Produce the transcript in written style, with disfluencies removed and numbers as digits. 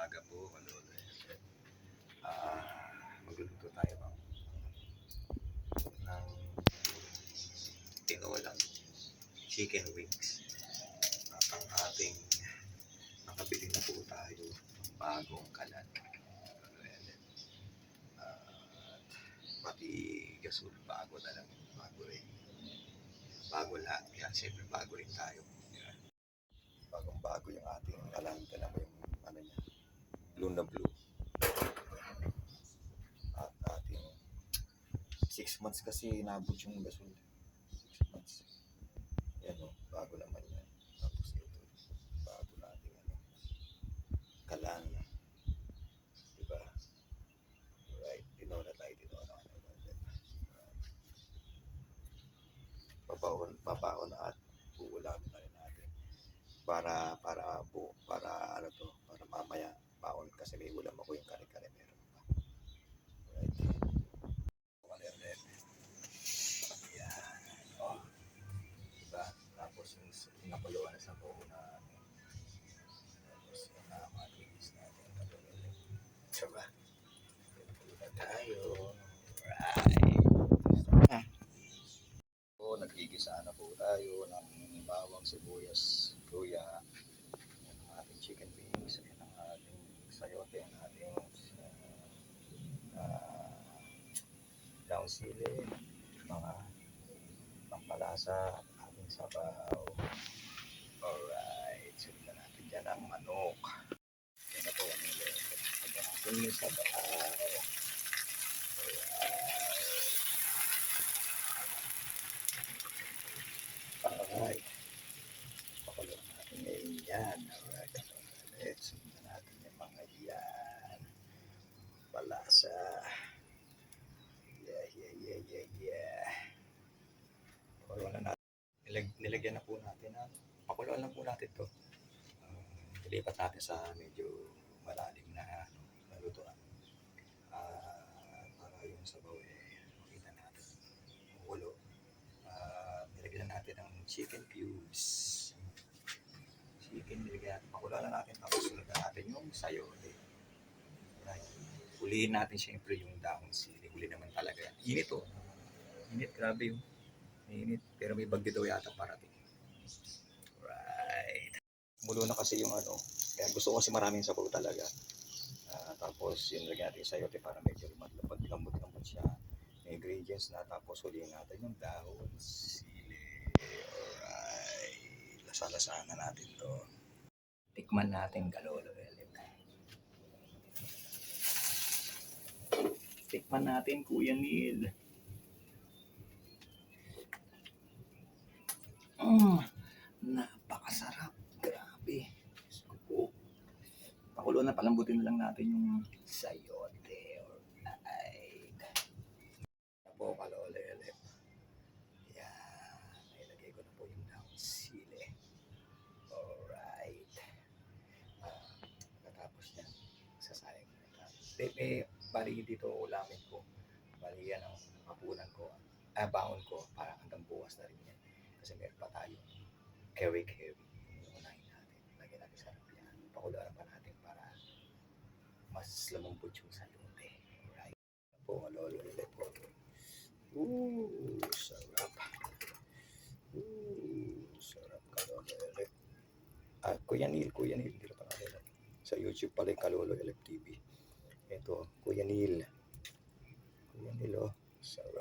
umaga po, kalolo. Magluluto tayo ng tinolang chicken wings. At ang ating nakabili na po tayo ng bagong kalan. Pati gasol, bago na lang. Bago rin. Bago lahat. Kaya siyempre bago rin tayo. Bagong bago yung ating kalan. Kaya mo yung ano niya. Blue na blue. At ating 6 months kasi nabot yung gasol. 6 months. Yan o. Bago naman yan. Tapos ito. Bago natin ano. Kalan. Diba? Right. Tinola tayo. Tinola. Babaon na at uulamin na rin natin para ano to, para mamaya baon kasi may ulam ako yung kare-kare meron pa. Right. Yan. Oh. Diba? Tapos yung pinakuluan na sa buo na tapos yung nakakalinis natin diba? Pinakuluan tayo. Right. Nagigisa na po tayo ng bawang, sibuyas, luya, ang ating chicken wings, ang ating sayote, ang ating down sili, mga pampalasa, ating sabaw. Alright, sundan natin dyan ang manok. Yan na po ang ating sabaw. Alright. Pakuloan natin ngayon yan. Alright. Let's sundan natin yung mga yan. Palasa. Yeah. Pakuloan na natin. Nilagyan na po natin. Pakuloan lang po natin to. Ilipat natin sa medyo malalim na lutuan. Para yung sabaw makita natin. Ulo. Nilagyan natin ang chicken cubes. Nilagyan natin. Pakulaan natin. Tapos nilagyan natin yung sayote. Right. Huliin natin siyempre yung dahon sili. Huli naman talaga yan. Init o. Init. Grabe yung init. Pero may bagyo daw yata parating. Right. Mulo na kasi yung ano. Kaya gusto ko kasi maraming sabaw talaga. Tapos yung nilagyan natin yung sayote para medyo lambot-lambot siya. May ingredients na. Tapos huliin natin yung dahon sili. Alright. Lasa-lasaan na natin to. Tikman natin kalolo. Tikman natin Kuya Neil. Napakasarap. Grabe. Pakulo na, palambutin na lang natin yung sayote. Alright. Po kalolo. Yan. Ilagay ko na po yung down sili. Alright. Tapos yan, sasayang na natin. Bali dito ulamin ko. Bali yan ang kapunan ko. Baon ko para hanggang bukas na rin yan. Kasi meron pa tayo. Carry. Unahin natin. Lagyan natin sa harap yan. Pakuluan pa natin para mas lumambot yung sayote. Alright. Po, lolo ulit po. Sarap. Sarap kalolo ulit. Kuya Neil. Dito pa natin. Sa YouTube pala yung Kalolo LF TV. Ito, Kuya Neil. Oh. Sarap.